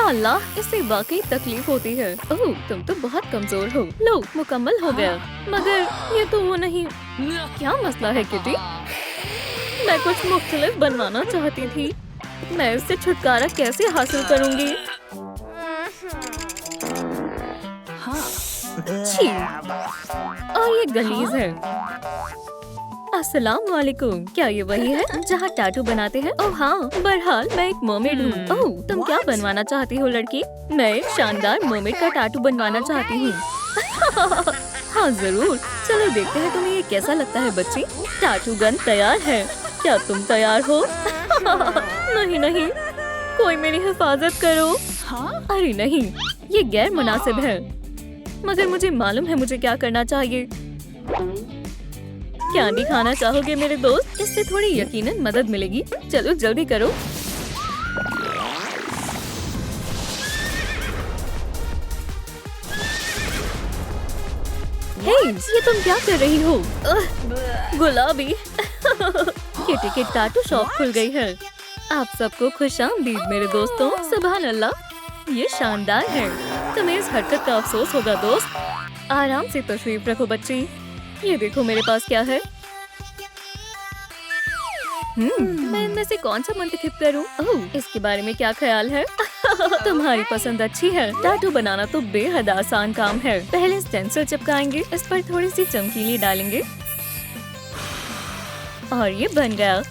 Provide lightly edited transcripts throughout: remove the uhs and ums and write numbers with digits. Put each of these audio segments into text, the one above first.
या अल्लाह, इससे वाकई तकलीफ होती है। ओह, तुम तो बहुत कमजोर हो। लो, मुकम्मल हो गया। मगर ये तो वो नहीं। क्या मसला है किटी? मैं कुछ मुख्तलिफ बनवाना चाहती थी। मैं इससे छुटकारा कैसे हासिल करूंगी? छी, और ये गलीज है। अस्सलाम वालेकुम, क्या ये वही है जहाँ टैटू बनाते हैं? ओह हाँ, बहरहाल मैं एक मर्मेड हूँ। ओह, तुम क्या बनवाना चाहती हो लड़की? मैं एक शानदार मर्मेड का टैटू बनवाना चाहती हूँ। हाँ जरूर, चलो देखते हैं तुम्हें ये कैसा लगता है बच्ची। टैटू गन तैयार है, क्या तुम तैयार हो? नहीं नहीं, कोई मेरी हिफाजत करो। अरे नहीं, ये गैर मुनासिब है। मगर मुझे मालूम है मुझे क्या करना चाहिए। कैंडी खाना चाहोगे मेरे दोस्त? इससे थोड़ी यकीनन मदद मिलेगी। चलो जल्दी करो। हे, ये तुम क्या कर रही हो? गुलाबी। किटी की टैटू शॉप खुल गई है। आप सबको खुशामदीद मेरे दोस्तों। सुभान अल्लाह, ये शानदार है। तुम्हें इस हरकत का अफसोस होगा दोस्त। आराम से तशरीफ रखो बच्ची। ये देखो मेरे पास क्या है। मैं इनमें से कौन सा मुंतखब करूं? ओह, इसके बारे में क्या ख्याल है? तुम्हारी पसंद अच्छी है। टैटू बनाना तो बेहद आसान काम है। पहले स्टेंसिल चिपकाएंगे, इस पर थोड़ी सी चमकीली डालेंगे और ये बन गया।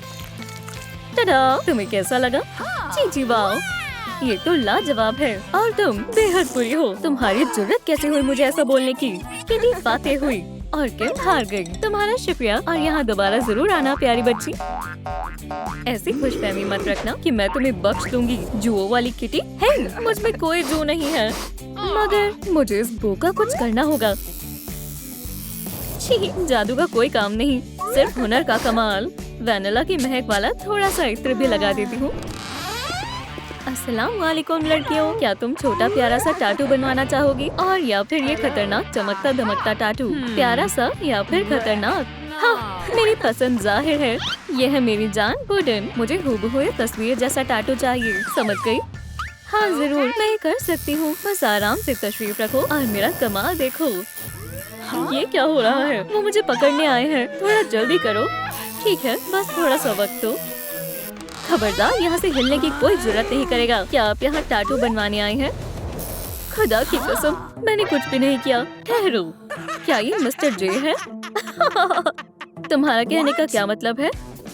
टडा, तुम्हें कैसा लगा? जी जी वाह, ये तो लाजवाब है। और तुम बेहद बुरी हो। तुम्हारी जुर्रत कैसे हुई मुझे ऐसा बोलने की? कितनी बातें हुई और किम हार गई। तुम्हारा शुक्रिया, और यहाँ दोबारा जरूर आना प्यारी बच्ची। ऐसी खुशफहमी मत रखना कि मैं तुम्हें बख्श दूंगी। जुओ वाली किटी। हे, मुझ में कोई जू नहीं है, मगर मुझे इस बू का कुछ करना होगा। छी, जादू का कोई काम नहीं, सिर्फ हुनर का कमाल। वैनिला की महक वाला थोड़ा सा इत्र भी लगा देती हूँ। अस्सलाम वालेकुम लड़कियों, क्या तुम छोटा प्यारा सा टैटू बनवाना चाहोगी? और या फिर ये खतरनाक चमकता दमकता टैटू? प्यारा सा या फिर खतरनाक? हाँ, मेरी पसंद जाहिर है। ये है मेरी जान बुडन। मुझे हूबहू ये तस्वीर जैसा टैटू चाहिए, समझ गई? हाँ जरूर, मैं ये कर सकती हूँ। बस आराम से तशरीफ रखो और मेरा कमाल देखो। ये क्या हो रहा है? वो मुझे पकड़ने आए हैं। थोड़ा जल्दी करो। ठीक है, बस थोड़ा सा वक्त दो। खबरदार, यहाँ से हिलने की कोई जरूरत नहीं करेगा। क्या आप यहाँ टैटू बनवाने आए हैं? खुदा की कसम, मैंने कुछ भी नहीं किया। ठहरो, क्या ये मिस्टर जे है? तुम्हारा कहने का क्या मतलब है?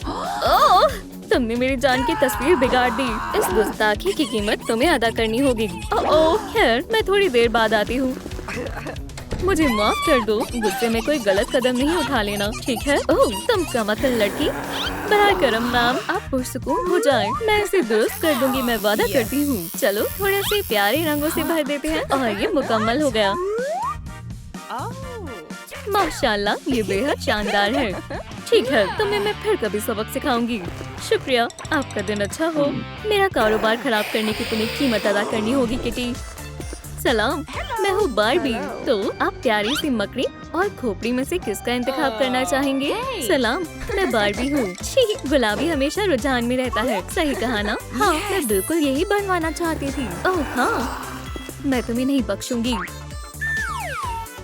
ओह, तुमने मेरी जान की तस्वीर बिगाड़ दी। इस गुस्ताखी की कीमत तुम्हें अदा करनी होगी। ओह, खैर मैं थोड़ी देर बाद आती हूँ। मुझे माफ कर दो, गुस्से में कोई गलत कदम नहीं उठा लेना, ठीक है? ओह, तुम कमअक्ल लड़की। बराए करम नाम, आप पुरसुकून हो जाए। मैं इसे दुरुस्त कर दूंगी, मैं वादा करती हूँ। चलो थोड़े से प्यारे रंगों से भर देते हैं और ये मुकम्मल हो गया। माशाल्लाह, ये बेहद शानदार है। ठीक है, तुम्हें मैं फिर कभी सबक सिखाऊंगी। शुक्रिया, आपका दिन अच्छा हो। मेरा कारोबार खराब करने की तुम्हें कीमत अदा करनी होगी किटी। सलाम, मैं हूँ बारबी। तो आप प्यारी सी मकड़ी और खोपड़ी में से किसका इंतखाब करना चाहेंगे? सलाम, मैं बारबी हूँ। छी, गुलाबी हमेशा रुझान में रहता है। सही कहा ना? हाँ, मैं बिल्कुल यही बनवाना चाहती थी। ओह हाँ, मैं तुम्हें नहीं बख्शूंगी।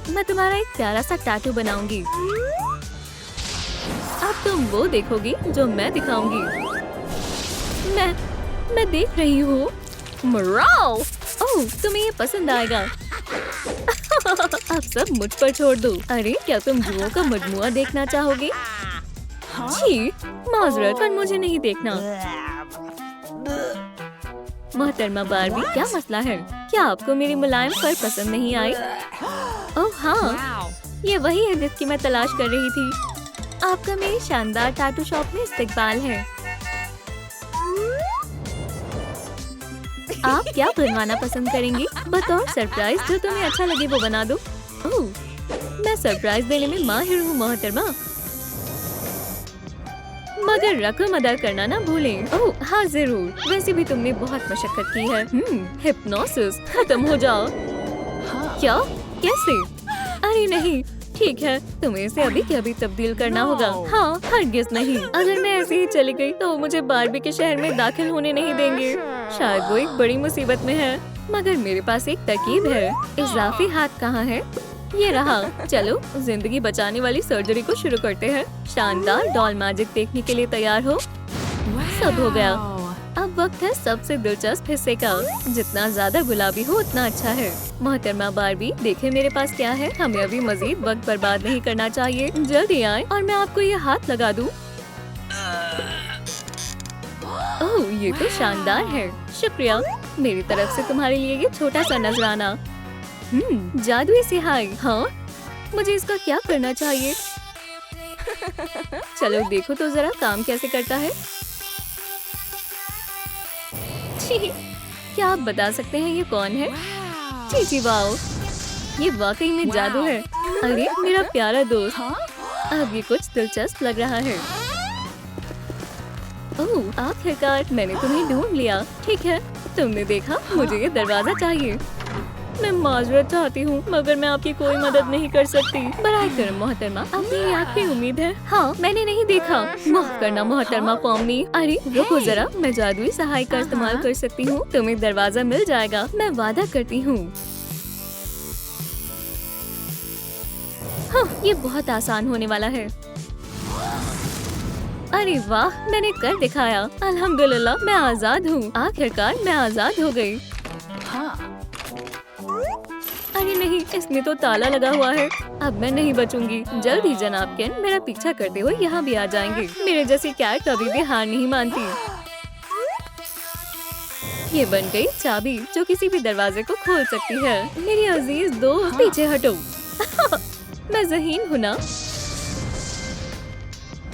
मैं तुम्हारा एक प्यारा सा टैटू बनाऊंगी। अब तुम वो देखोगी जो मैं दिखाऊंगी। मैं देख रही हूँ। मराओ! ओह, तुम्हें ये पसंद आएगा। अब सब मुझ पर छोड़ दो। अरे, क्या तुम जुओं का मजमुआ देखना चाहोगे? छी, माजरत, पर मुझे नहीं देखना। मोहतरमा बारबी, क्या मसला है? क्या आपको मेरी मुलायम फर पसंद नहीं आई? ओह हाँ, ये वही है जिसकी मैं तलाश कर रही थी। आपका मेरी शानदार टैटू शॉप में इस्तकबाल है। आप क्या बनवाना पसंद करेंगी? बतौर सरप्राइज जो तुम्हें अच्छा लगे वो बना दो। ओह, मैं सरप्राइज देने में माहिर हूँ मोहतरमा। मगर रकम अदा करना ना भूलें। ओह हाँ जरूर, वैसे भी तुमने बहुत मशक्कत की है। हिप्नोसिस खत्म हो जाओ। क्या? कैसे? अरे नहीं, ठीक है, तुम्हें इसे अभी के अभी तब्दील करना होगा। हाँ, हरगिज नहीं। अगर मैं ऐसे ही चली गई तो मुझे बारबी के शहर में दाखिल होने नहीं देंगे। शायद वो एक बड़ी मुसीबत में है, मगर मेरे पास एक तरकीब है। इजाफी हाथ कहाँ है? ये रहा। चलो जिंदगी बचाने वाली सर्जरी को शुरू करते हैं। शानदार डॉल मैजिक देखने के लिए तैयार हो? सब हो गया। अब वक्त है सबसे दिलचस्प हिस्से का। जितना ज्यादा गुलाबी हो उतना अच्छा है। मोहतरमा बारबी, देखें मेरे पास क्या है। हमें अभी मजीद वक्त बर्बाद नहीं करना चाहिए। जल्दी आए और मैं आपको ये हाथ लगा दूं। ओह, ये तो शानदार है। शुक्रिया। मेरी तरफ से तुम्हारे लिए ये छोटा सा नजराना। जादुई सिहाई। हाँ, मुझे इसका क्या करना चाहिए? चलो देखो तो जरा काम कैसे करता है। क्या आप बता सकते हैं ये कौन है? जी वाओ, ये वाकई में जादू है। अरे मेरा प्यारा दोस्त, अब ये कुछ दिलचस्प लग रहा है। ओह, आखिरकार मैंने तुम्हें ढूंढ लिया। ठीक है, तुमने देखा, मुझे ये दरवाजा चाहिए। मैं माजरत चाहती हूँ, मगर मैं आपकी कोई मदद नहीं कर सकती। बराए करम मोहतरमा, अब मेरी आखिरी उम्मीद है। हाँ, मैंने नहीं देखा। माफ करना मोहतरमा पॉमनी। अरे रुको जरा, मैं जादुई सहाय का इस्तेमाल कर सकती हूँ। तुम्हें दरवाजा मिल जाएगा, मैं वादा करती हूँ। हाँ, ये बहुत आसान होने वाला है। अरे वाह, मैंने कर दिखाया। अल्हम्दुलिल्लाह, मैं आजाद हूँ। आखिरकार मैं आजाद हो गई। अरे नहीं, इसमें तो ताला लगा हुआ है। अब मैं नहीं बचूंगी। जल्द ही जनाब केन मेरा पीछा करते हुए यहाँ भी आ जाएंगे। मेरे जैसी कैट कभी भी हार नहीं मानती। ये बन गई चाबी जो किसी भी दरवाजे को खोल सकती है। मेरी अजीज दोस्त, पीछे हटो। मैं ज़हीन हूँ ना।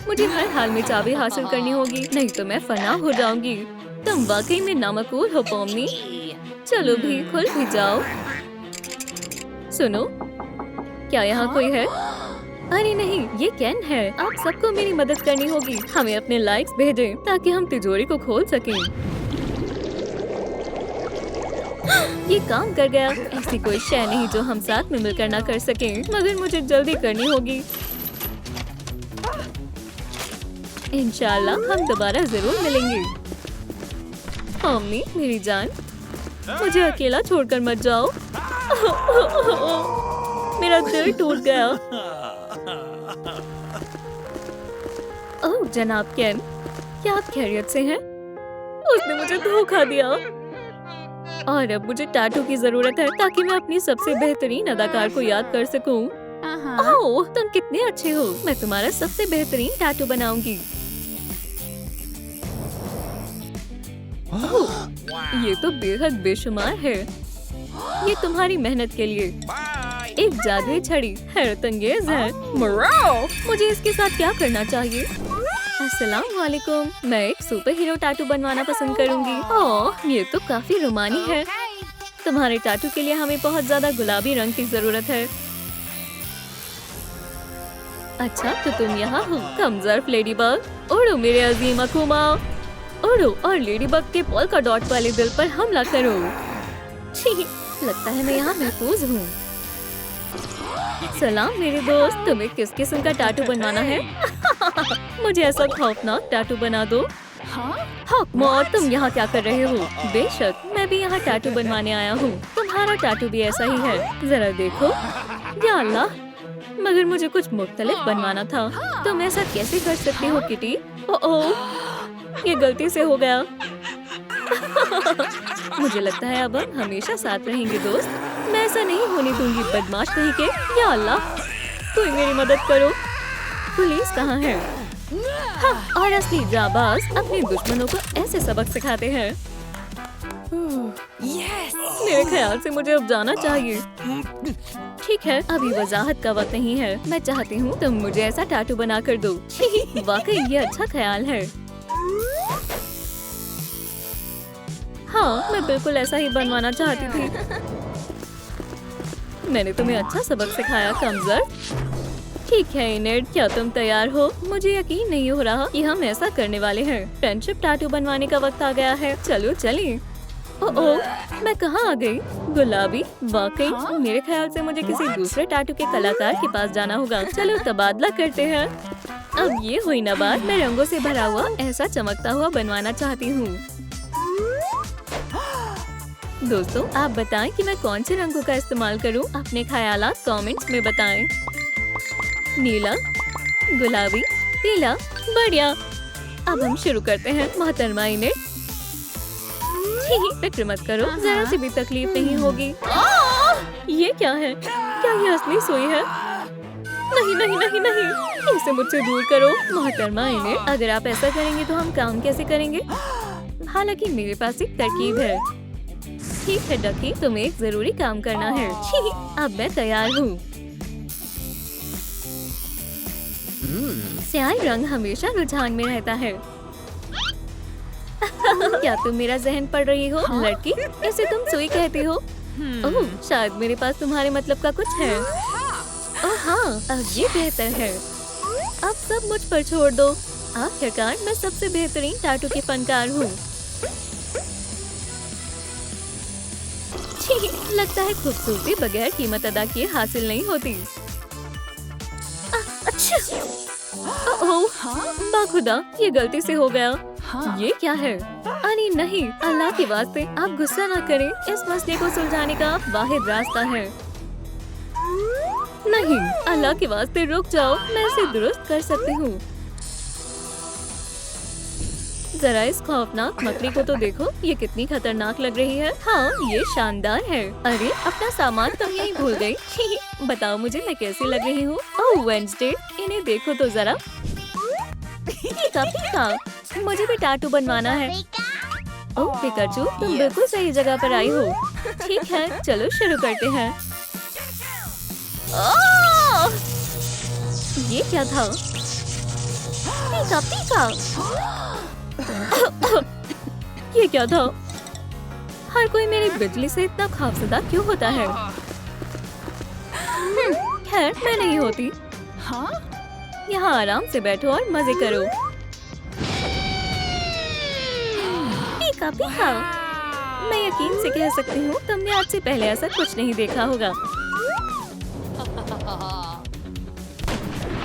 मुझे हर हाल में चाबी हासिल करनी होगी, नहीं तो मैं फना हो जाऊंगी। तुम वाकई में नामकूल हो पॉमनी। चलो भी, खुल भी जाओ। सुनो, क्या यहाँ कोई है? अरे नहीं, ये केन है। आप सबको मेरी मदद करनी होगी। हमें अपने लाइक्स भेजें ताकि हम तिजोरी को खोल सकें। ये काम कर गया। ऐसी कोई शय नहीं जो हम साथ में मिलकर ना कर सकें, मगर मुझे जल्दी करनी होगी। इंशाल्लाह हम दोबारा जरूर मिलेंगे। मम्मी मेरी जान, मुझे अकेला छोड़कर मत जाओ। मेरा दिल टूट गया। ओह जनाब केन, क्या आप खैरियत से हैं? उसने मुझे धोखा दिया और अब मुझे टैटू की जरूरत है ताकि मैं अपनी सबसे बेहतरीन अदाकार को याद कर सकूं। ओह, तुम कितने अच्छे हो। मैं तुम्हारा सबसे बेहतरीन टैटू बनाऊंगी। ओह, ये तो बेहद बेशुमार है। ये तुम्हारी मेहनत के लिए। एक जादुई छड़ी हैरत अंगेज है। मुझे इसके साथ क्या करना चाहिए? अस्सलाम वालेकुम, मैं एक सुपर हीरो टैटू बनवाना पसंद करूंगी। ओह, ये तो काफी रोमानी है। तुम्हारे टैटू के लिए हमें बहुत ज्यादा गुलाबी रंग की जरूरत है। अच्छा, तो तुम यहाँ हो। कमजोर लेडीबग, उड़ो मेरे अजीम अखुमा। उड़ो और लेडीबग के पोल्का डॉट वाले दिल पर हमला करो। लगता है मैं यहाँ महफूज हूँ। सलाम मेरे दोस्त, तुम्हें किस किस्म का टैटू बनवाना है? मुझे ऐसा खौफनाक टैटू बना दो। हाँ मौत, तुम यहाँ क्या कर रहे हो? बेशक, मैं भी यहाँ टैटू बनवाने आया हूँ। तुम्हारा टैटू भी ऐसा ही है। जरा देखो। या अल्लाह, मगर मुझे कुछ मुख्तलिफ बनवाना था। तुम ऐसा कैसे कर सकती हो किटी? ओह, ये गलती से हो गया। मुझे लगता है अब हम हमेशा साथ रहेंगे दोस्त। मैं ऐसा नहीं होने दूंगी, बदमाश कहीं के। या अल्लाह, कोई मेरी मदद करो। पुलिस कहाँ है? हाँ, और असली जाबाज अपने दुश्मनों को ऐसे सबक सिखाते हैं। मेरे ख्याल से मुझे अब जाना चाहिए। ठीक है, अभी वजाहत का वक्त नहीं है। मैं चाहती हूँ तुम मुझे ऐसा टैटू बना कर दो। वाकई ये अच्छा ख्याल है। हाँ, मैं बिल्कुल ऐसा ही बनवाना चाहती थी। मैंने तुम्हें अच्छा सबक सिखाया कमजोर। ठीक है इनेड, क्या तुम तैयार हो? मुझे यकीन नहीं हो रहा कि हम ऐसा करने वाले हैं। फ्रेंडशिप टैटू बनवाने का वक्त आ गया है। चलो चलें। ओह, मैं कहाँ आ गई? गुलाबी? वाकई मेरे ख्याल से मुझे किसी दूसरे टैटू के कलाकार के पास जाना होगा। चलो तबादला करते हैं। अब ये हुई ना बात, मैं रंगों से भरा हुआ ऐसा चमकता हुआ बनवाना चाहती हूँ। दोस्तों आप बताएं कि मैं कौन से रंगों का इस्तेमाल करूं? अपने ख्यालात कमेंट्स में बताएं। नीला, गुलाबी, पीला, बढ़िया। अब हम शुरू करते हैं। मोहतरमा इनेट, फिक्र मत करो, जरा सी भी तकलीफ नहीं होगी। ये क्या है? क्या ये असली सुई है? नहीं नहीं नहीं नहीं, इसे मुझसे दूर करो। मोहतरमा इनेट, अगर आप ऐसा करेंगे तो हम काम कैसे करेंगे? हालांकि मेरे पास एक तरकीब है। ठीक है डकी, तुम्हें एक जरूरी काम करना है। अब मैं तैयार हूँ। स्याही रंग हमेशा रुझान में रहता है। क्या तुम मेरा जहन पढ़ रही हो? लड़की, इसे तुम सुई कहती हो? ओह, शायद मेरे पास तुम्हारे मतलब का कुछ है। ओह हाँ, अब ये बेहतर है। अब सब मुझ पर छोड़ दो। आखिरकार मैं सबसे बेहतरीन टैटू की फनकार हूँ। लगता है खूबसूरती बगैर कीमत अदा किए हासिल नहीं होती। अच्छा, ओह बाखुदा, ये गलती से हो गया। ये क्या है? अरे नहीं, अल्लाह के वास्ते आप गुस्सा ना करें। इस मसले को सुलझाने का वाहिद रास्ता है। नहीं, अल्लाह के वास्ते रुक जाओ, मैं इसे दुरुस्त कर सकती हूँ। जरा इस खौफनाक मकड़ी को तो देखो, ये कितनी खतरनाक लग रही है। हाँ, ये शानदार है। अरे अपना सामान तुम यहीं भूल गई। बताओ मुझे मैं कैसी लग रही हूँ? ओह वेडनेसडे, इन्हें देखो तो जरा। पीका पीका, मुझे भी टैटू बनवाना है। ओह पिकाचू, तुम बिल्कुल सही जगह पर आई हो। ठीक है, चलो शुरू करते हैं। ये क्या था? पीका पीका। ये क्या था? हर कोई मेरी बिजली से इतना खौफजदा क्यों होता है? खैर, मैं नहीं होती। हाँ? यहाँ आराम से बैठो और मजे करो। पीका पीका। मैं यकीन से कह सकती हूँ तुमने आज से पहले ऐसा कुछ नहीं देखा होगा।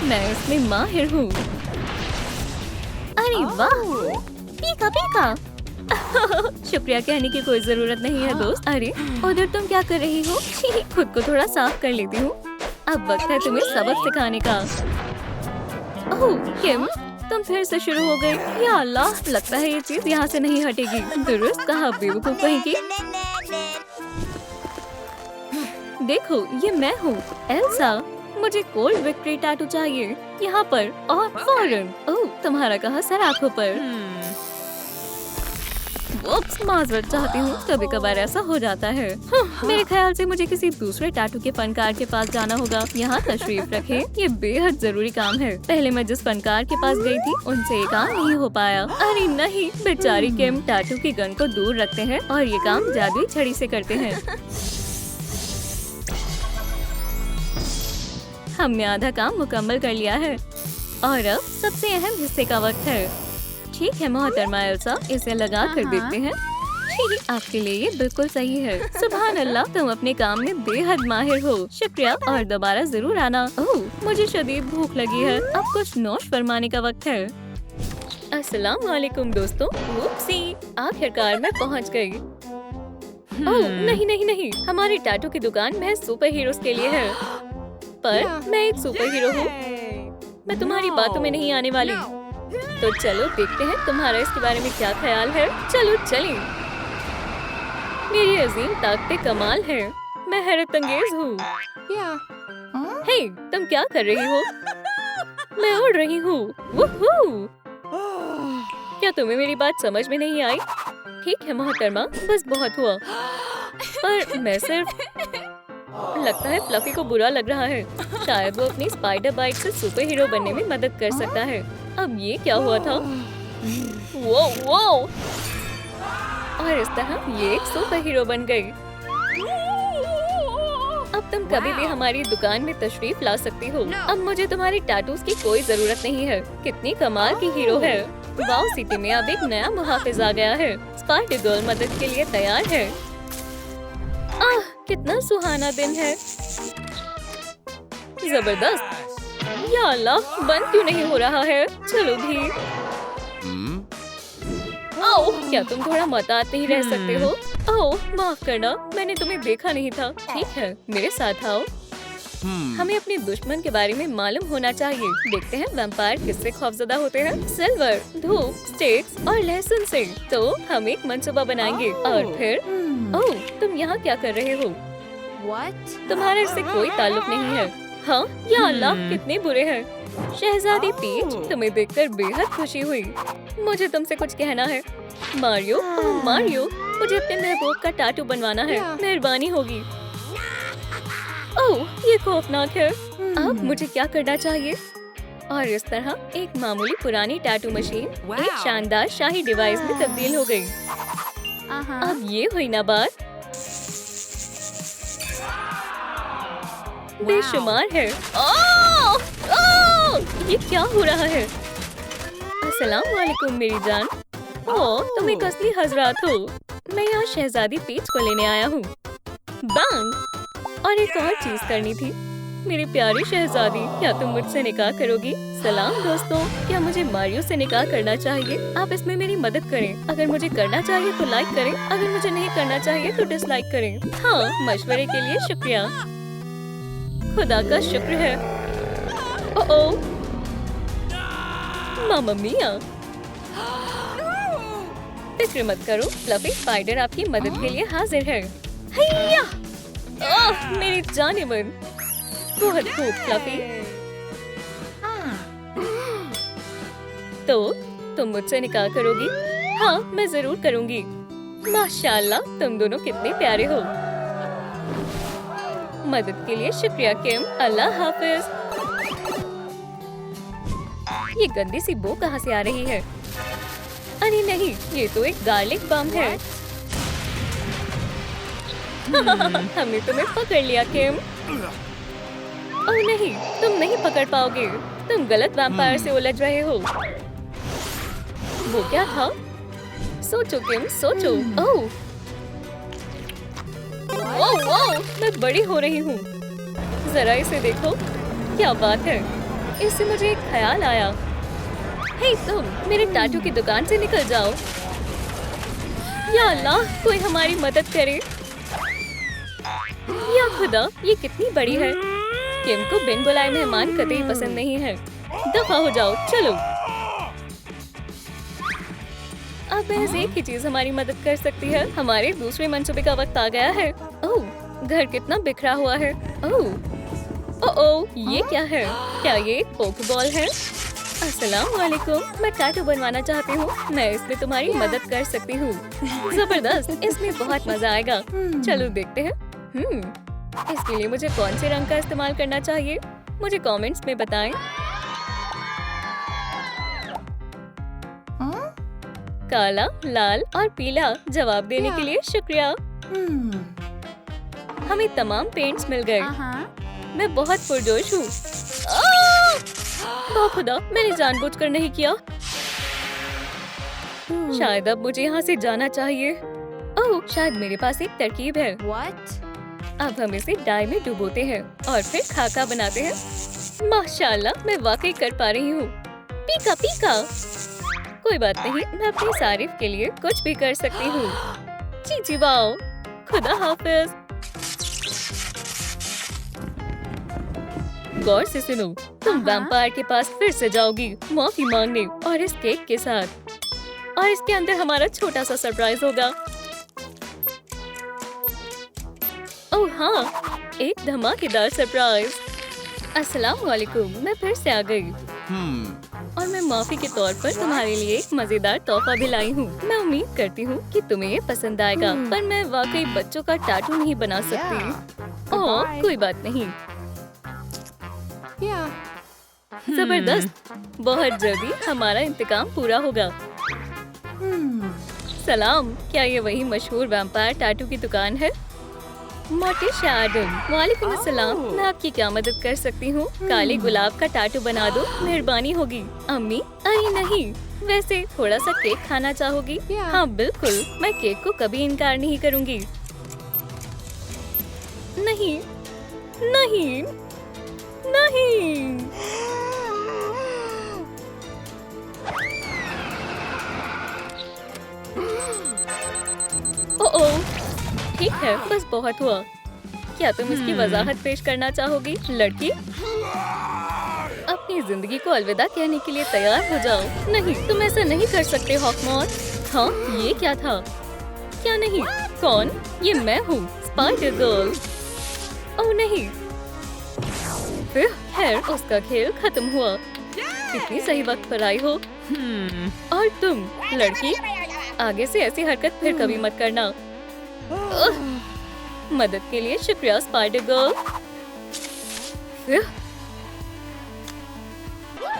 मैं इसमें माहिर हूँ। अरे वाह, पीका पीका। शुक्रिया कहने की कोई जरूरत नहीं है दोस्त। अरे उधर तुम क्या कर रही हो? खुद को थोड़ा साफ कर लेती हूँ। अब वक्त है तुम्हें सबक सिखाने का। ओह किम, तुम फिर से शुरू हो गई। या अल्लाह, लगता है ये चीज यहाँ से नहीं हटेगी। दुरुस्त कहा बेवकूफ कहेगी। देखो, ये मैं हूँ एल्सा। मुझे कोल्ड विक्ट्री टैटू चाहिए, यहाँ पर और फौरन। ओह, तुम्हारा कहा सर आंखों पर। माजरत चाहती हूँ, कभी कभार ऐसा हो जाता है। मेरे ख्याल से मुझे किसी दूसरे टैटू के फनकार के पास जाना होगा। यहाँ तशरीफ रखें, ये बेहद जरूरी काम है। पहले मैं जिस फनकार के पास गई थी, उनसे ये काम नहीं हो पाया। अरे नहीं, बेचारी किम टैटू की गन को दूर रखते हैं और ये काम जादुई छड़ी से करते हैं। हमने आधा काम मुकम्मल कर लिया है और अब सबसे अहम हिस्से का वक्त है। ठीक है मोहतरमा एल्सा, इसे लगा कर देखते हैं। आपके लिए ये बिल्कुल सही है। सुभान अल्लाह, तुम अपने काम में बेहद माहिर हो। शुक्रिया और दोबारा जरूर आना। ओह, मुझे शदीद भूख लगी है। अब कुछ नोश फरमाने का वक्त है। अस्सलाम वालेकुम दोस्तों। उप्सी, आखिरकार मैं पहुंच गई। ओह नहीं नहीं नहीं, हमारी टैटू की दुकान महज सुपर हीरोज के लिए है। पर मैं एक सुपर हीरो हूँ। मैं तुम्हारी बातों में नहीं आने वाली। तो चलो देखते हैं तुम्हारा इसके बारे में क्या ख्याल है। चलो चलें। मेरी अजीम ताकतें कमाल है। मैं हैरत अंगेज हूँ। हे, तुम क्या कर रही हो? मैं उड़ रही हूँ। क्या तुम्हें मेरी बात समझ में नहीं आई? ठीक है मोहतरमा, बस बहुत हुआ। पर मैं सिर्फ, लगता है फ्लफी को बुरा लग रहा है। शायद वो अपनी स्पाइडर बाइट से सुपर हीरो बनने में मदद कर सकता है। अब ये क्या हुआ था? वो और इस तरह ये एक सुपर हीरो बन गई। अब तुम कभी भी हमारी दुकान में तशरीफ ला सकती हो। अब मुझे तुम्हारी टैटूज की कोई जरूरत नहीं है। कितनी कमाल की हीरो है। वाओ सिटी में अब एक नया मुहाफिज आ गया है। स्पाइडर गर्ल मदद के लिए तैयार है। आह, कितना सुहाना दिन है। जबरदस्त। या अल्लाह, बंद क्यों नहीं हो रहा है? चलो भी। आओ, क्या तुम थोड़ा मोहतात नहीं रह सकते हो? ओह माफ करना, मैंने तुम्हें देखा नहीं था। ठीक है, मेरे साथ आओ। हमें अपने दुश्मन के बारे में मालूम होना चाहिए। देखते हैं वैम्पायर किससे खौफजदा होते हैं। सिल्वर, धूप, स्टिक्स और लहसुन से। तो हम एक मंसूबा बनाएंगे और फिर ओह तुम यहाँ क्या कर रहे हो? तुम्हारा इससे कोई ताल्लुक नहीं है। हाँ, या अल्लाह कितने बुरे हैं। शहजादी पीच, तुम्हें देखकर बेहद खुशी हुई। मुझे तुमसे कुछ कहना है। मारियो, ओह मारियो, मुझे अपने महबूब का टाटू बनवाना है, मेहरबानी होगी। ओह ये खौफनाक है। अब मुझे क्या करना चाहिए? और इस तरह एक मामूली पुरानी टैटू मशीन एक शानदार शाही डिवाइस में तब्दील हो गई। अब ये हुई ना बात। बेशुमार है। ओह! ओह! ये क्या हो रहा है? अस्सलाम वालेकुम मेरी जान। ओह तुम एक असली हजरात हो। मैं यहाँ शहजादी पीच को लेने आया हूँ। बैंग! और एक और चीज करनी थी। मेरी प्यारी शहजादी, क्या तुम मुझसे निकाह करोगी? सलाम दोस्तों, क्या मुझे मारियो से निकाह करना चाहिए? आप इसमें मेरी मदद करें। अगर मुझे करना चाहिए तो लाइक करें, अगर मुझे नहीं करना चाहिए तो डिसलाइक करें। हाँ, मशवरे के लिए शुक्रिया। खुदा का शुक्र है। ओह मामा मिया, फिक्र मत करो, फ्लफी स्पाइडर आपकी मदद के लिए हाजिर है। हैया! ओह मेरी जानिबन, बहुत खूब फ्लफी। तो तुम मुझसे निकाह करोगी? हाँ मैं जरूर करूंगी। माशाल्लाह तुम दोनों कितने प्यारे हो। मदद के लिए शुक्रिया किम, अल्लाह हाफिज। ये गंदी सी बो कहाँ से आ रही है? अरे नहीं, ये तो एक गार्लिक बम है। हमने तुम्हें पकड़ लिया किम। ओह नहीं, तुम नहीं पकड़ पाओगे। तुम गलत वैम्पायर से उलझ रहे हो। वो क्या था? सोचो किम, सोचो। ओह ओह ओह, मैं बड़ी हो रही हूँ। जरा इसे देखो, क्या बात है। इससे मुझे एक ख्याल आया। हे तुम, मेरे टाटू की दुकान से निकल जाओ। या अल्लाह, कोई हमारी मदद करे। या खुदा, ये कितनी बड़ी है। किम को बिन बुलाए मेहमान कतई पसंद नहीं है। दफा हो जाओ, चलो। अब महज एक ही चीज हमारी मदद कर सकती है। हमारे दूसरे मंसूबे का वक्त आ गया है। ओह, घर कितना बिखरा हुआ है। ओह, ये क्या है? क्या ये पोकेबॉल है? अस्सलाम वालेकुम, मैं टैटू बनवाना चाहती हूँ। मैं इसमें तुम्हारी मदद कर सकती हूँ। जबरदस्त, इसमें बहुत मजा आएगा। चलो देखते हैं। इसके लिए मुझे कौन से रंग का इस्तेमाल करना चाहिए? मुझे कमेंट्स में बताएं। काला, लाल और पीला। जवाब देने के लिए शुक्रिया। हमें तमाम पेंट्स मिल गए। मैं बहुत पुरजोश हूँ। ओह खुदा, मैंने जानबूझकर नहीं किया। शायद अब मुझे यहाँ से जाना चाहिए। ओह, शायद मेरे पास एक तरकीब है। अब हम इसे डाई में डुबोते हैं और फिर खाका बनाते हैं। माशाल्लाह, मैं वाकई कर पा रही हूँ। पीका पीका। कोई बात नहीं, मैं अपनी सारिफ के लिए कुछ भी कर सकती हूँ। जी वाओ, खुदा हाफिज। गौर से सुनो, तुम वैम्पायर के पास फिर से जाओगी माफी मांगने, और इस केक के साथ। और इसके अंदर हमारा छोटा सा सरप्राइज होगा। ओह हाँ, एक धमाकेदार सरप्राइज। अस्सलाम वालेकुम, मैं फिर से आ गई। और मैं माफी के तौर पर तुम्हारे लिए एक मजेदार तोहफा भी लाई हूँ। मैं उम्मीद करती हूँ कि तुम्हें ये पसंद आएगा, पर मैं वाकई बच्चों का टैटू नहीं बना सकती। ओह कोई बात नहीं। जबरदस्त, बहुत जल्दी हमारा इंतकाम पूरा होगा। सलाम, क्या ये वही मशहूर वैम्पायर टैटू की दुकान है? मोटिशा आदम, वालेकुम अस्सलाम। मैं आपकी क्या मदद कर सकती हूँ? काले गुलाब का टैटू बना दो, मेहरबानी होगी। अम्मी, अरे नहीं, वैसे थोड़ा सा केक खाना चाहोगी? हाँ बिल्कुल, मैं केक को कभी इनकार नहीं करूँगी। नहीं नहीं नहीं। ओह ठीक है, बस बहुत हुआ। क्या तुम इसकी वजाहत पेश करना चाहोगी लड़की? अपनी जिंदगी को अलविदा कहने के लिए तैयार हो जाओ। नहीं, तुम ऐसा नहीं कर सकते हॉकमॉन। हाँ, ये क्या था? क्या नहीं? कौन? ये मैं हूँ, स्पाइडर गर्ल। ओह नहीं। खैर, उसका खेल खत्म हुआ। कितनी सही वक्त पर आई हो। और तुम लड़की, आगे से ऐसी हरकत फिर कभी मत करना। मदद के लिए शुक्रिया स्पाइडर गर्ल।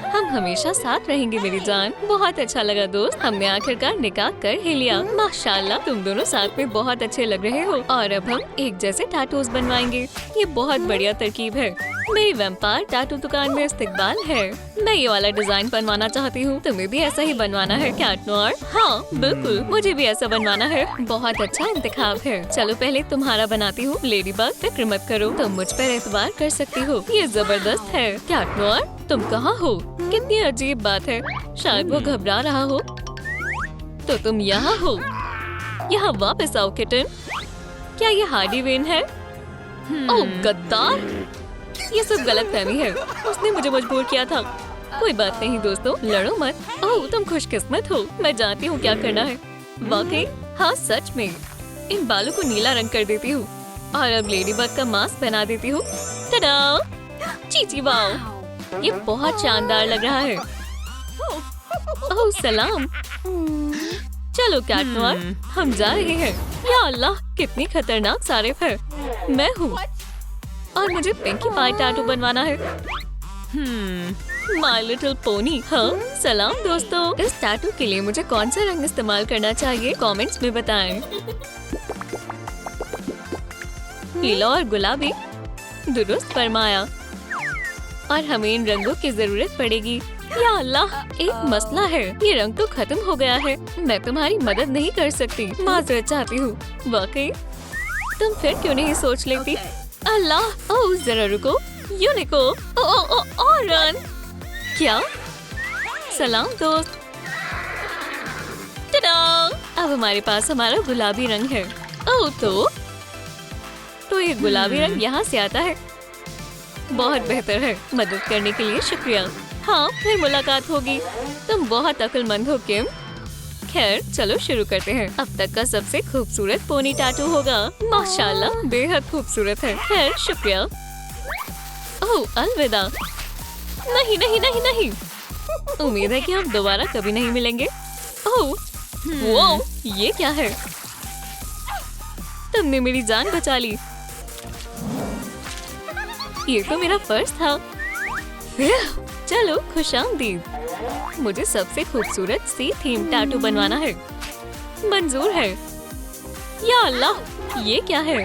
हम हमेशा साथ रहेंगे मेरी जान। बहुत अच्छा लगा दोस्त, हमने आखिरकार निकाह कर ही लिया। माशाल्लाह, तुम दोनों साथ में बहुत अच्छे लग रहे हो। और अब हम एक जैसे टैटूज बनवाएंगे। ये बहुत बढ़िया तरकीब है। मेरी वैम्पायर टैटू दुकान में इस्तकबाल है। मैं ये वाला डिजाइन बनवाना चाहती हूँ। तुम्हें भी ऐसा ही बनवाना है कैट नोयर? हाँ बिल्कुल, मुझे भी ऐसा बनवाना है। बहुत अच्छा इंतखाब है। चलो पहले तुम्हारा बनाती हूँ। लेडी बग, फिक्र मत करो, तुम मुझ पर एतबार कर सकती हो। ये जबरदस्त है। कैट नोयर, तुम कहाँ हो? कितनी अजीब बात है। शायद वो घबरा रहा हो। तो तुम यहाँ हो। यहाँ वापस आओ किटन। क्या ये हार्डी वेन है? ओह गद्दार, ये सब गलतफहमी है। उसने मुझे मजबूर किया था। कोई बात नहीं दोस्तों, लड़ो मत। ओह तुम खुशकिस्मत हो। मैं जानती हूँ क्या करना है। वाकई? हाँ सच में। इन बालों को नीला रंग कर देती हूँ और अब लेडी बग का मास्क बना देती हूँ। टडा! चीची वाओ, ये बहुत शानदार लग रहा है। ओह सलाम। चलो कैट नोयर, हम जा रहे हैं। या अल्लाह, कितनी खतरनाक सारिफ है। मैं हूँ और मुझे पिंकी पाई टैटू बनवाना है। My little pony. हाँ सलाम दोस्तों, इस टैटू के लिए मुझे कौन सा रंग इस्तेमाल करना चाहिए कमेंट्स में बताएं। पीला और गुलाबी, दुरुस्त फरमाया। और हमें इन रंगों की जरूरत पड़ेगी। या अल्लाह, एक मसला है, ये रंग तो खत्म हो गया है। मैं तुम्हारी मदद नहीं कर सकती, माजरत चाहती हूँ। वाकई? तुम फिर क्यों नहीं सोच लेती? अल्लाह, ओह जरा रुको। यूनिको, और रन। क्या? सलाम दोस्त। टडा! अब हमारे पास हमारा गुलाबी रंग है। ओह तो ये गुलाबी रंग यहाँ से आता है। बहुत बेहतर है। मदद करने के लिए शुक्रिया। हाँ, फिर मुलाकात होगी। तुम बहुत अक्लमंद हो किम। खैर चलो शुरू करते हैं। अब तक का सबसे खूबसूरत पोनी टैटू होगा। माशाल्लाह, बेहद खूबसूरत है। खैर शुक्रिया। ओह अलविदा। नहीं नहीं नहीं नहीं। उम्मीद है कि हम दोबारा कभी नहीं मिलेंगे। ओह वो ये क्या है? तुमने मेरी जान बचा ली। ये तो मेरा फर्ज था। चलो खुशामदीद। मुझे सबसे खूबसूरत सी थीम टैटू बनवाना है। मंजूर है। या अल्लाह, ये क्या है?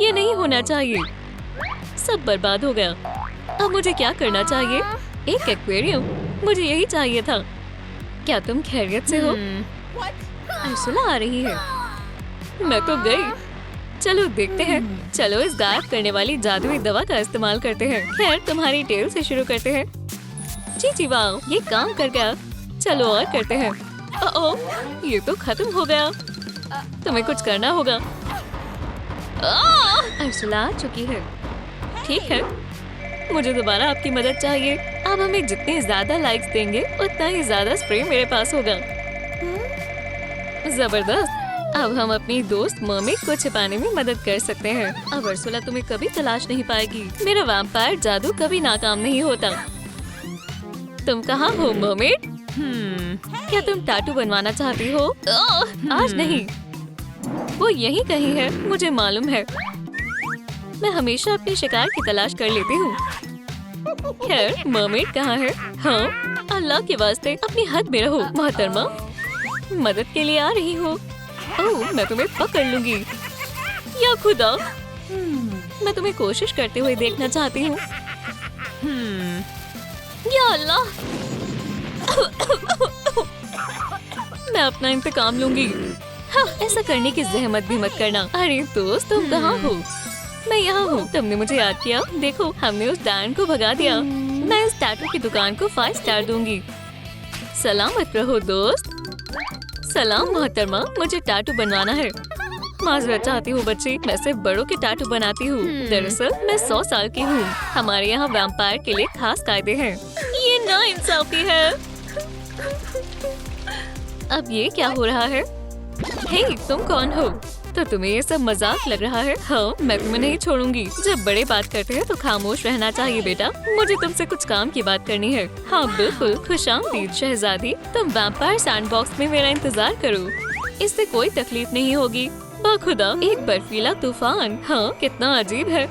ये नहीं होना चाहिए। सब बर्बाद हो गया। अब मुझे क्या करना चाहिए? एक एक्वेरियम, मुझे यही चाहिए था। क्या तुम खैरियत से हो? अर्सुला आ रही है। मैं तो गई। चलो देखते हैं। चलो इस गायब करने वाली जादुई दवा का इस्तेमाल करते हैं। खैर तुम्हारी टेल से शुरू करते हैं। चीची वाओ, ये काम कर गया। चलो और करते हैं। ओह ये तो खत्म हो गया। तुम्हें कुछ करना होगा। अर्सुला आ चुकी है। ठीक है, मुझे दोबारा आपकी मदद चाहिए। अब हमें जितने ज्यादा लाइक्स देंगे उतना ही ज्यादा स्प्रे मेरे पास होगा। जबरदस्त। अब हम अपनी दोस्त मर्मेड को छिपाने में मदद कर सकते हैं। अब अर्सुला तुम्हें कभी तलाश नहीं पाएगी। मेरा वैम्पायर जादू कभी नाकाम नहीं होता। तुम कहाँ हो मर्मेड? क्या तुम टैटू बनवाना चाहती हो? आज नहीं, वो यहीं कहीं है, मुझे मालूम है। मैं हमेशा अपने शिकार की तलाश कर लेती हूँ। खैर मर्मेड कहाँ है? हाँ अल्लाह के वास्ते अपनी हद में रहो मोहतरमा। मदद के लिए आ रही हो। ओह मैं तुम्हें पकड़ लूंगी। या खुदा, मैं तुम्हें कोशिश करते हुए देखना चाहती हूँ। या अल्लाह, मैं अपना इंतकाम लूंगी। हाँ, ऐसा करने की जहमत भी मत करना। अरे दोस्त तुम कहाँ हो? मैं यहाँ हूँ। तुमने मुझे याद किया। देखो हमने उस डायन को भगा दिया। मैं इस टैटू की दुकान को 5 स्टार दूंगी। सलामत रहो दोस्त। सलाम मोहतरमा, मुझे टैटू बनवाना है। माजरत चाहती हूँ बच्ची, मैं सिर्फ बड़ों के टैटू बनाती हूँ। दरअसल मैं 100 साल की हूँ। हमारे यहाँ वैम्पायर के लिए खास कायदे हैं। ये नाइंसाफी है। अब ये क्या हो रहा है? हे, तुम कौन हो? तो तुम्हें ये सब मजाक लग रहा है? हाँ, मैं तुम्हें नहीं छोड़ूंगी। जब बड़े बात करते हैं तो खामोश रहना चाहिए बेटा। मुझे तुमसे कुछ काम की बात करनी है। हाँ बिल्कुल, खुशामदीद शहजादी। तुम वैम्पायर सैंडबॉक्स में मेरा इंतजार करो। इससे कोई तकलीफ नहीं होगी। बाखुदा, एक बर्फीला तूफान। हाँ, कितना अजीब है।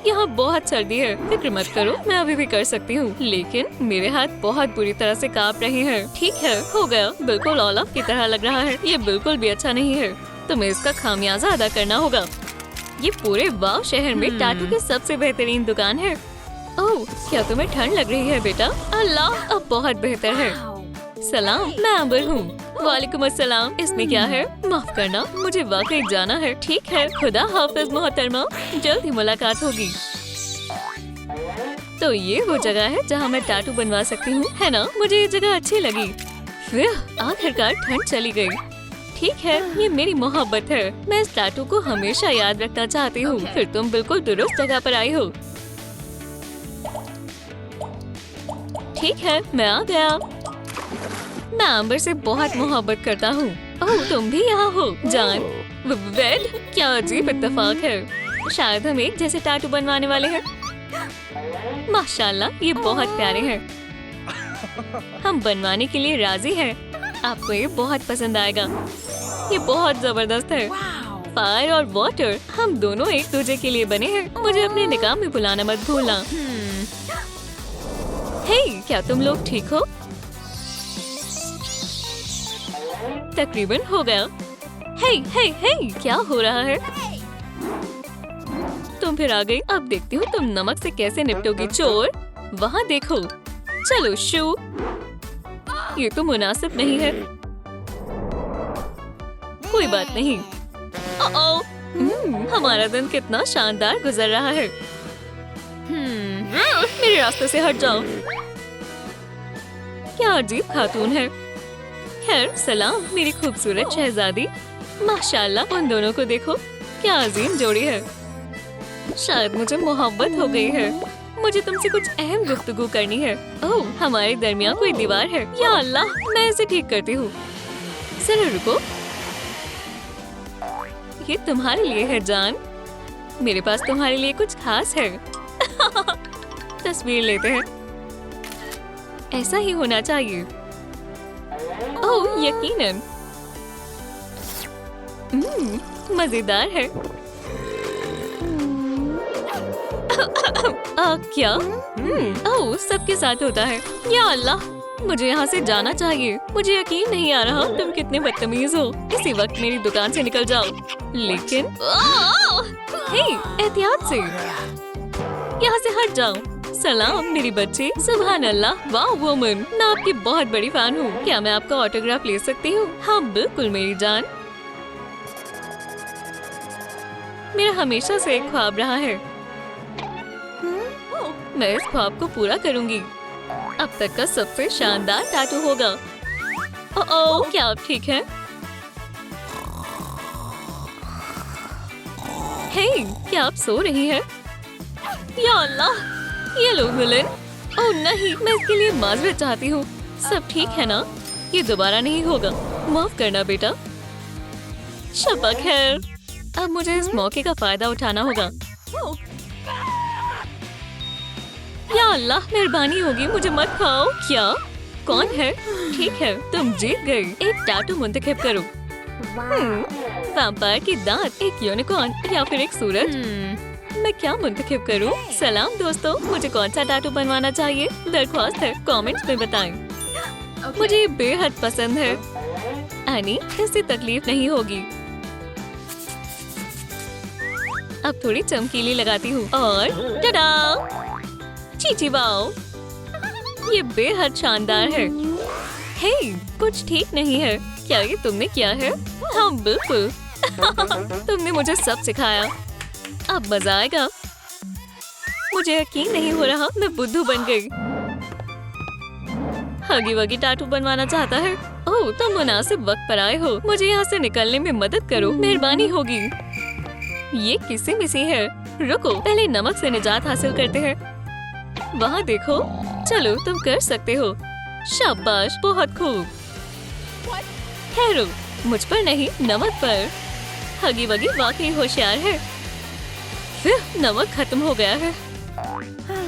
यहाँ बहुत सर्दी है। फिक्र मत करो, मैं अभी भी कर सकती हूँ। लेकिन मेरे हाथ बहुत बुरी तरह से कांप रहे हैं। ठीक है, हो गया। बिल्कुल ओलफ की तरह लग रहा है। ये बिल्कुल भी अच्छा नहीं है। तुम्हें इसका खामियाजा अदा करना होगा। ये पूरे वाव शहर में टैटू की सबसे बेहतरीन दुकान है। ओह, क्या तुम्हें ठंड लग रही है बेटा? अल्लाह, अब बहुत बेहतर है। सलाम, मैं अम्बर हूँ। वालेकुम अस्सलाम। इसमें क्या है? माफ करना, मुझे वाकई जाना है। ठीक है, खुदा हाफिज मोहतरमा, जल्द ही मुलाकात होगी। तो ये वो जगह है जहाँ मैं टैटू बनवा सकती हूँ, है ना? मुझे ये जगह अच्छी लगी। आखिरकार ठंड चली गई। ठीक है, ये मेरी मोहब्बत है। मैं इस टैटू को हमेशा याद रखना चाहती हूँ। फिर तुम बिल्कुल दुरुस्त जगह पर आई हो। ठीक है, मैं आ गया। मैं अम्बर से बहुत मोहब्बत करता हूँ। ओह, तुम भी यहाँ हो जान। वेड, क्या अजीब इत्तेफाक है। शायद हम एक जैसे टैटू बनवाने वाले हैं। माशाल्लाह, ये बहुत प्यारे हैं। हम बनवाने के लिए राजी हैं। आपको ये बहुत पसंद आएगा। ये बहुत जबरदस्त है। फायर और वाटर, हम दोनों एक दूसरे के लिए बने हैं। मुझे अपने निकाह में बुलाना मत भूलना। हे, क्या तुम लोग ठीक हो? तकरीबन हो गया। हे, हे, हे, क्या हो रहा है? तुम फिर आ गई। अब देखती हूँ तुम नमक से कैसे निपटोगी। चोर, वहाँ देखो। चलो शू। ये तो मुनासिब नहीं है। कोई बात नहीं। हमारा दिन कितना शानदार गुजर रहा है। मेरे रास्ते से हट जाओ। क्या अजीब खातून है। खैर, सलाम मेरी खूबसूरत शहजादी। माशाल्लाह, उन दोनों को देखो, क्या अजीम जोड़ी है। शायद मुझे मोहब्बत हो गई है। मुझे तुमसे कुछ अहम गुफ्तगू करनी है। ओह, हमारे दरमियान कोई दीवार है। या अल्लाह, मैं इसे ठीक करती हूँ। जरा रुको। ये तुम्हारे लिए है जान। मेरे पास तुम्हारे लिए कुछ खास है। तस्वीर लेते हैं। ऐसा ही होना चाहिए। ओह, यकीनन। मजेदार है। क्या? ओह, सबके साथ होता है। या अल्लाह, मुझे यहाँ से जाना चाहिए। मुझे यकीन नहीं आ रहा तुम कितने बदतमीज हो। इसी वक्त मेरी दुकान से निकल जाओ। लेकिन हे, एहतियात से। यहाँ से हट जाओ। सलाम मेरी बच्ची। सुभान अल्लाह, वाह वुमन, मैं आपकी बहुत बड़ी फैन हूँ। क्या मैं आपका ऑटोग्राफ ले सकती हूँ? हाँ बिल्कुल मेरी जान। मेरा हमेशा से एक ख्वाब रहा है। मैं इस ख्वाब को पूरा करूंगी। अब तक का सबसे शानदार टैटू होगा। ओह, क्या आप ठीक हैं? हे, क्या आप सो रही हैं? या अल्लाह, ये लो विलन। ओह नहीं, मैं इसके लिए माजरत चाहती हूँ। सब ठीक है ना? ये दोबारा नहीं होगा। माफ करना बेटा। शब्बा खैर, अब मुझे इस मौके का फायदा उठाना होगा। या अल्लाह, मेहरबानी होगी, मुझे मत खाओ। क्या? कौन है? ठीक है, तुम जीत गई। एक टैटू मुंतखब करो। वैम्पायर की दांत, एक यूनिकॉर्न या फिर एक सूरज। मैं क्या मुंतखब करूं? सलाम दोस्तों, मुझे कौन सा टैटू बनवाना चाहिए? दरख्वास्त है, कमेंट्स में बताएं। मुझे ये बेहद पसंद है। एनी, इससे तकलीफ नहीं होगी। अब थोड़ी चमकीली लगाती हूँ और टडा, चीची वाओ, ये बेहद शानदार है। हे, कुछ ठीक नहीं है। क्या ये तुमने किया है? हाँ बिल्कुल। तुमने मुझे सब सिखाया। अब मजा आएगा। मुझे यकीन नहीं हो रहा, मैं बुद्धू बन गई। हगी वगी टैटू बनवाना चाहता है। ओह, तुम मुनासिब वक्त पर आए हो। मुझे यहाँ से निकलने में मदद करो, मेहरबानी होगी। ये किसी मिसी है। रुको, पहले नमक से निजात हासिल करते हैं। वहाँ देखो, चलो तुम कर सकते हो। शाबाश, बहुत खूब। ठहरो, मुझ पर नहीं, नमक पर। हगी वगी वाकई होशियार है। नमक खत्म हो गया है।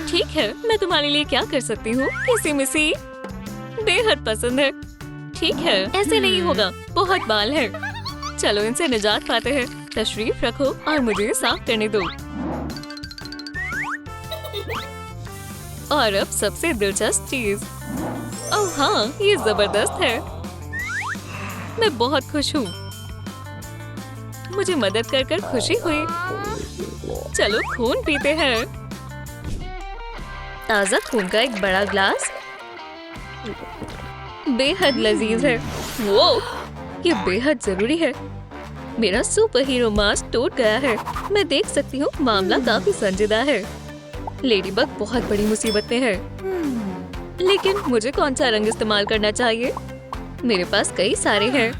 ठीक है, मैं तुम्हारे लिए क्या कर सकती हूँ? किसी मिसी बेहद पसंद है। ठीक है, ऐसे नहीं होगा, बहुत बाल है। चलो इनसे निजात पाते हैं। तशरीफ रखो और मुझे साफ करने दो। और अब सबसे दिलचस्प चीज। ओह हाँ, ये जबरदस्त है। मैं बहुत खुश हूँ। मुझे मदद कर कर खुशी हुई। चलो खून पीते हैं। ताज़ा खून का एक बड़ा ग्लास। बेहद लजीज है। वो, ये बेहद जरूरी है। मेरा सुपर हीरो मास्क टूट गया है। मैं देख सकती हूँ मामला काफी संजीदा है। लेडीबग बहुत बड़ी मुसीबत में है। लेकिन मुझे कौन सा रंग इस्तेमाल करना चाहिए? मेरे पास कई सारे हैं।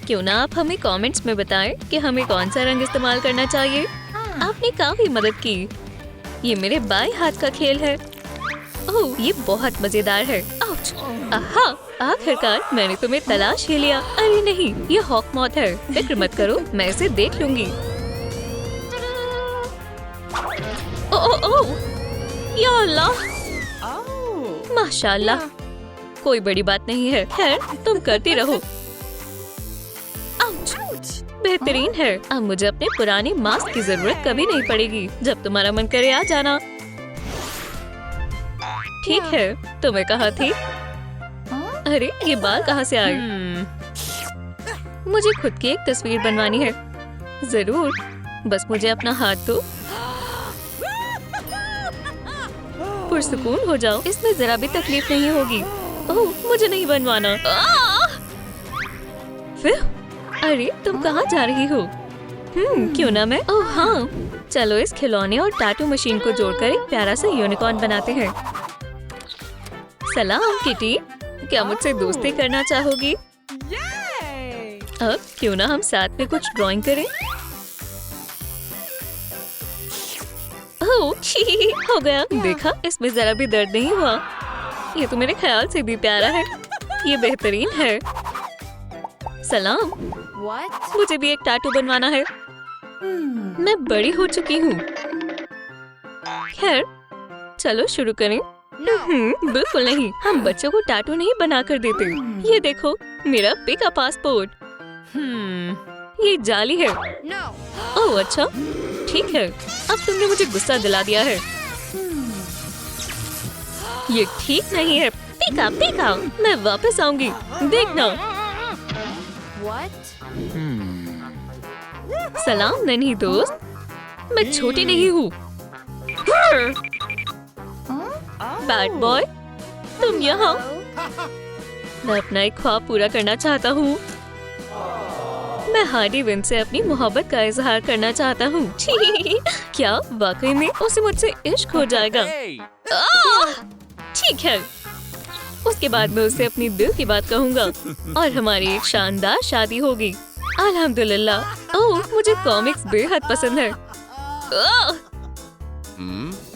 क्यों ना आप हमें कमेंट्स में बताएं कि हमें कौन सा रंग इस्तेमाल करना चाहिए। आपने काफी मदद की। ये मेरे बाएं हाथ का खेल है। ओह, ये बहुत मजेदार है। आउच! आहा, आखिरकार मैंने तुम्हें तलाश ही लिया। अरे नहीं, ये हॉक मॉथ है। फिक्र मत करो, मैं इसे देख लूंगी। ओह ओह, या अल्लाह! माशाल्लाह, कोई बड़ी बात नहीं है। खैर, तुम करती रहो। बेहतरीन है। अब मुझे अपने पुराने मास्क की जरूरत कभी नहीं पड़ेगी। जब तुम्हारा मन करे आ जाना। ठीक है, तुम्हें कहा थी। अरे, ये बाल कहाँ से आए? मुझे खुद की एक तस्वीर बनवानी है। जरूर, बस मुझे अपना हाथ दो। पुरसुकून हो जाओ, इसमें जरा भी तकलीफ नहीं होगी। ओह, मुझे नहीं बनवाना। फिर अरे, तुम कहाँ जा रही हो? क्यों ना मैं? ओह हाँ, चलो इस खिलौने और टैटू मशीन को जोड़कर एक प्यारा सा यूनिकॉर्न बनाते हैं। सलाम किटी, क्या मुझसे दोस्ती करना चाहोगी? अब क्यों ना हम साथ में कुछ ड्राइंग करें? ओह, हो गया। देखा, इसमें जरा भी दर्द नहीं हुआ। ये तो मेरे ख्याल से भी प्यारा है। ये बेहतरीन है। सलाम। मुझे भी एक टैटू बनवाना है। मैं बड़ी हो चुकी हूँ। खैर, चलो शुरू करें। बिल्कुल नहीं, हम बच्चों को टैटू नहीं बना कर देते। ये देखो, मेरा पिका पासपोर्ट। ये जाली है। ओह अच्छा, ठीक है। अब तुमने मुझे गुस्सा दिला दिया है। ये ठीक नहीं है। पिका पिका, मैं वापस आऊंगी, देखना। सलाम नन्ही दोस्त, मैं छोटी नहीं हूँ। बैड बॉय, तुम यहाँ। मैं अपना एक ख्वाब पूरा करना चाहता हूँ। मैं हार्डी विन से अपनी मोहब्बत का इजहार करना चाहता हूँ। क्या वाकई में उसे मुझसे इश्क हो जाएगा? ठीक है, उसके बाद मैं उसे अपनी दिल की बात कहूँगा और हमारी एक शानदार शादी होगी। अल्हम्दुलिल्लाह। ओह, मुझे कॉमिक्स बेहद पसंद है।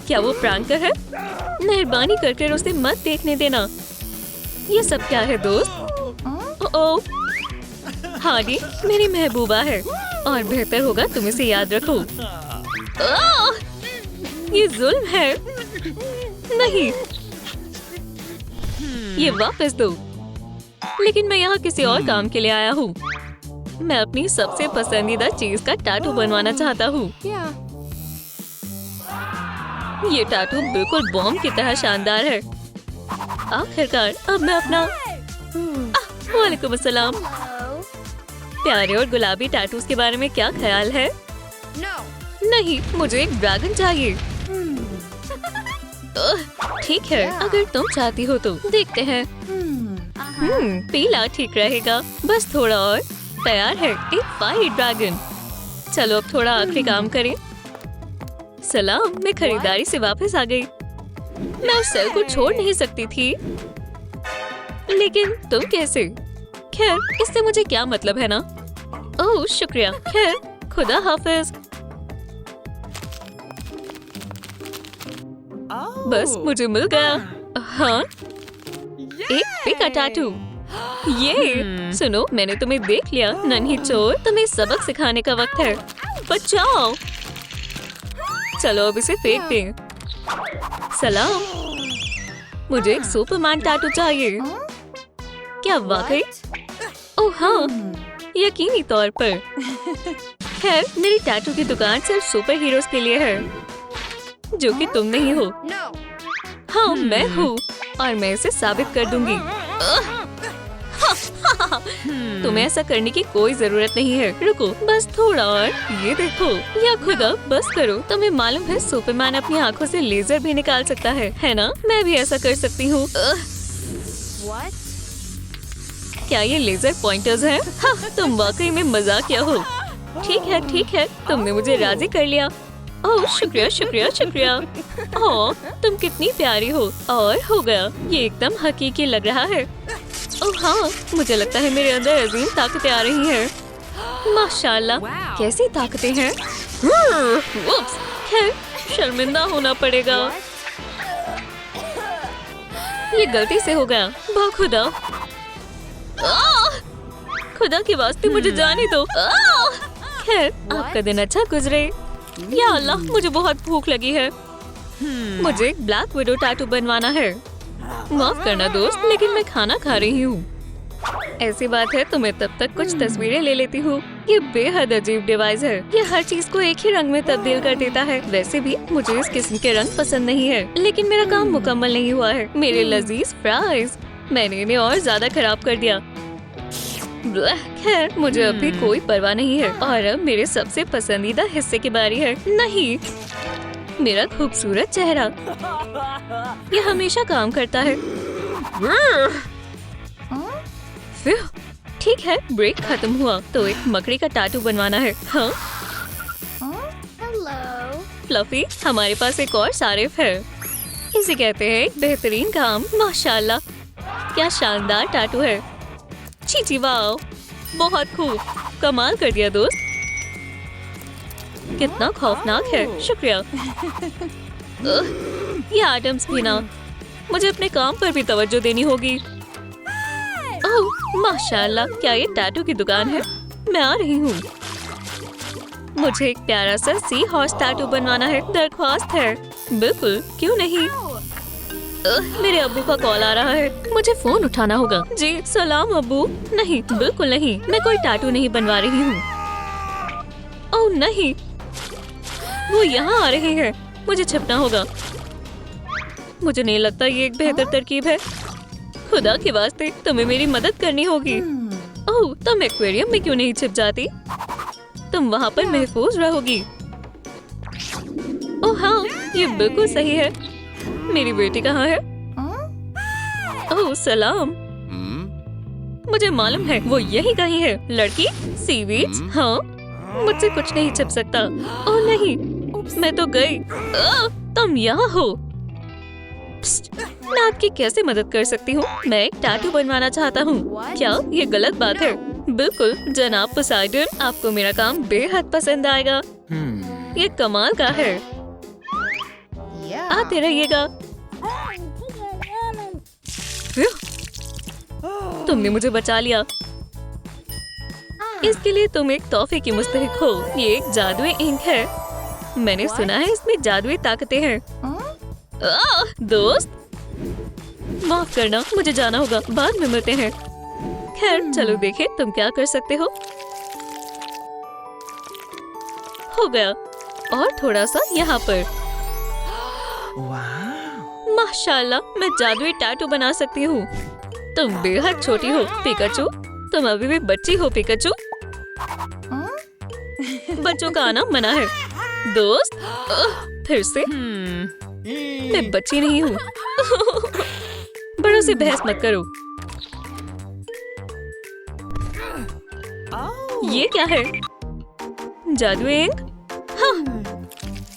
क्या वो प्रैंकर है? मेहरबानी करके उसे मत देखने देना। ये सब क्या है दोस्त? ओह, हार्डी मेरी महबूबा है और बेहतर होगा तुम इसे याद रखो। ये जुल्म है। नहीं, ये वापस दो। लेकिन मैं यहाँ किसी और काम के लिए आया हूँ। मैं अपनी सबसे पसंदीदा चीज का टैटू बनवाना चाहता हूँ। ये टैटू बिल्कुल बॉम्ब की तरह शानदार है। आखिरकार अब मैं अपना वालेकुम अस्सलाम। प्यारे और गुलाबी टैटूज के बारे में क्या ख्याल है? नहीं, मुझे एक ड्रैगन चाहिए। ठीक है, अगर तुम चाहती हो तो देखते हैं। पीला ठीक रहेगा। बस थोड़ा और। तैयार है एक फायर ड्रैगन। चलो अब थोड़ा आखिरी काम करें। सलाम, मैं खरीदारी से वापस आ गई। मैं उस सेल को छोड़ नहीं सकती थी। लेकिन तुम कैसे? खैर इससे मुझे क्या मतलब है ना। ओह शुक्रिया। खैर खुदा हाफिज। बस मुझे मिल गया। हाँ एक पिका टैटू। ये सुनो, मैंने तुम्हें देख लिया नन्ही चोर। तुम्हें सबक सिखाने का वक्त है। बचाओ। चलो अब इसे फेंक दें। सलाम, मुझे एक सुपरमैन टैटू चाहिए। क्या वाकई? ओह हाँ, यकीनी तौर पर। खैर मेरी टैटू की दुकान सिर्फ सुपर हीरोज के लिए है, जो कि तुम नहीं हो। हाँ मैं हूँ और मैं इसे साबित कर दूंगी। तुम्हें ऐसा करने की कोई जरूरत नहीं है। रुको बस थोड़ा और। ये देखो। या खुदा बस करो। तुम्हें मालूम है सुपरमैन अपनी आंखों से लेजर भी निकाल सकता है ना? मैं भी ऐसा कर सकती हूँ। क्या ये लेजर पॉइंटर्स हैं? हाँ, तुम वाकई में मजाकिया हो। ठीक है, तुमने मुझे राजी कर लिया। ओह शुक्रिया शुक्रिया शुक्रिया। ओह तुम कितनी प्यारी हो। और हो गया, ये एकदम हकीकी लग रहा है। ओह हाँ, मुझे लगता है मेरे अंदर अजीम ताकतें आ रही हैं। माशाल्लाह, कैसी ताकतें हैं। उप्स, खैर शर्मिंदा होना पड़ेगा। ये गलती से हो गया। खुदा, खुदा के वास्ते मुझे जाने दो। खैर आपका दिन अच्छा गुजरे। या अल्लाह, मुझे बहुत भूख लगी है। मुझे एक ब्लैक विडो टैटू बनवाना है। माफ करना दोस्त, लेकिन मैं खाना खा रही हूँ। ऐसी बात है तो मैं तब तक कुछ तस्वीरें ले लेती हूँ। ये बेहद अजीब डिवाइस है। ये हर चीज को एक ही रंग में तब्दील कर देता है। वैसे भी मुझे इस किस्म के रंग पसंद नहीं है, लेकिन मेरा काम मुकम्मल नहीं हुआ है। मेरे लजीज फ्राइज, मैंने इन्हें और ज्यादा खराब कर दिया। खैर मुझे अभी कोई परवाह नहीं है। और अब मेरे सबसे पसंदीदा हिस्से की बारी है। नहीं, मेरा खूबसूरत चेहरा। ये हमेशा काम करता है। ठीक है, ब्रेक खत्म हुआ तो एक मकड़ी का टैटू बनवाना है। हाँ फ्लफी, हमारे पास एक और सारिफ है। इसे कहते हैं एक बेहतरीन काम। माशाल्लाह, क्या शानदार टैटू है। चीची वाओ, बहुत खूब, कमाल कर दिया दोस्त। कितना खौफनाक है। शुक्रिया। ये एडम्स भी ना। मुझे अपने काम पर भी तवज्जो देनी होगी। ओह माशाल्लाह, क्या ये टैटू की दुकान है? मैं आ रही हूँ। मुझे एक प्यारा सा सी हॉर्स टैटू बनवाना है। दरख्वास्त है। बिल्कुल, क्यों नहीं। मेरे अब्बू का कॉल आ रहा है, मुझे फोन उठाना होगा। जी सलाम अब्बू। नहीं, बिल्कुल नहीं, मैं कोई टैटू नहीं बनवा रही हूँ। ओह नहीं, वो यहाँ आ रहे हैं। मुझे छिपना होगा। मुझे नहीं लगता ये एक बेहतर तरकीब है। खुदा के वास्ते तुम्हें मेरी मदद करनी होगी। ओह, तुम एक्वेरियम में क्यों नहीं छिप जाती? तुम वहाँ पर महफूज रहोगी। ओह हाँ, ये बिल्कुल सही है। मेरी बेटी कहाँ है? ओह सलाम। मुझे मालूम है वो यही कहीं है। लड़की सीवीड्स। हाँ, मुझसे कुछ नहीं छिप सकता। ओह नहीं, मैं तो गई। तुम यहाँ हो। मैं आपकी कैसे मदद कर सकती हूँ? मैं एक टैटू बनवाना चाहता हूँ। क्या ये गलत बात है? बिल्कुल जनाब पोसाइडन, आपको मेरा काम बेहद पसंद आएगा। ये कमाल का है। आते रहिएगा। तुमने मुझे बचा लिया। इसके लिए तुम एक तोहफे की मुस्तहिक हो। ये एक जादुई इंक है। मैंने सुना है इसमें जादुई ताकतें हैं। दोस्त माफ करना, मुझे जाना होगा। बाद में मिलते हैं। खैर चलो देखें तुम क्या कर सकते हो। हो गया। और थोड़ा सा यहाँ पर। माशाल्लाह, मैं जादुई टैटू बना सकती हूँ। तुम बेहद छोटी हो पिकाचू। तुम अभी भी बच्ची हो पिकाचू। बच्चों का आना मना है। दोस्त फिर से। मैं बच्ची नहीं हूँ। बड़ों से बहस मत करो। ये क्या है? जादुई इंक? हाँ,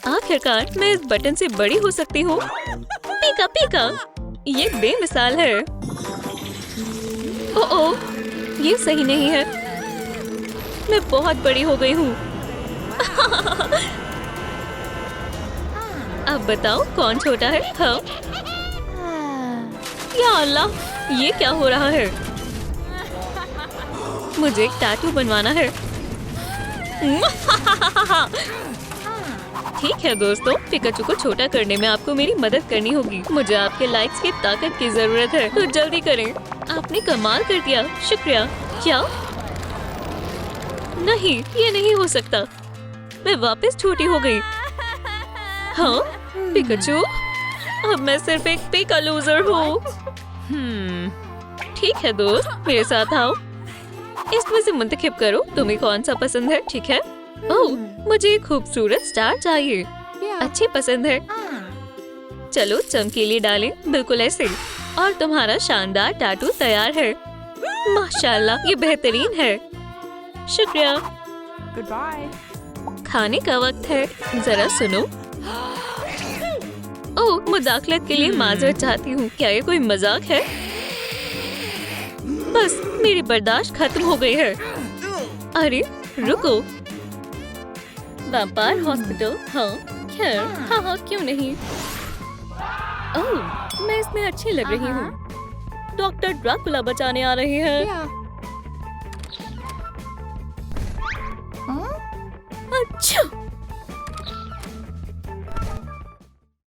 आखिरकार मैं इस बटन से बड़ी हो सकती हूँ। पीका पीका, ये बेमिसाल है। ओह, ये सही नहीं है। मैं बहुत बड़ी हो गई हूँ। अब बताओ कौन छोटा है? हाँ? या अल्लाह, ये क्या हो रहा है? मुझे एक टैटू बनवाना है। ठीक है दोस्तों, पिकाचू को छोटा करने में आपको मेरी मदद करनी होगी। मुझे आपके लाइक्स की ताकत की जरूरत है, तो जल्दी करें। आपने कमाल कर दिया, शुक्रिया। क्या? नहीं, ये नहीं हो सकता। मैं वापस छोटी हो गई। हाँ, पिकाचू, अब मैं सिर्फ एक पिका लूजर हूँ। ठीक है दोस्त, मेरे साथ आओ। इसमें से मुंतखब करो, तुम्हें कौन सा पसंद है, ठीक है? ओह, मुझे एक खूबसूरत स्टार चाहिए। अच्छी पसंद है। चलो चमकीली डालें, बिल्कुल ऐसे। और तुम्हारा शानदार टैटू तैयार है। माशाल्लाह, ये बेहतरीन है। शुक्रिया। खाने का वक्त है, जरा सुनो। ओह, मुदाखलत के लिए माजरत चाहती हूँ। क्या ये कोई मजाक है? बस मेरी बर्दाश्त खत्म हो गई है। अरे रुको। Vampire hospital? हाँ, खैर, हाँ, क्यों नहीं। ओह, मैं इसमें अच्छी लग रही हूँ। डॉक्टर ड्रैकुला बचाने आ रहे हैं। अच्छा।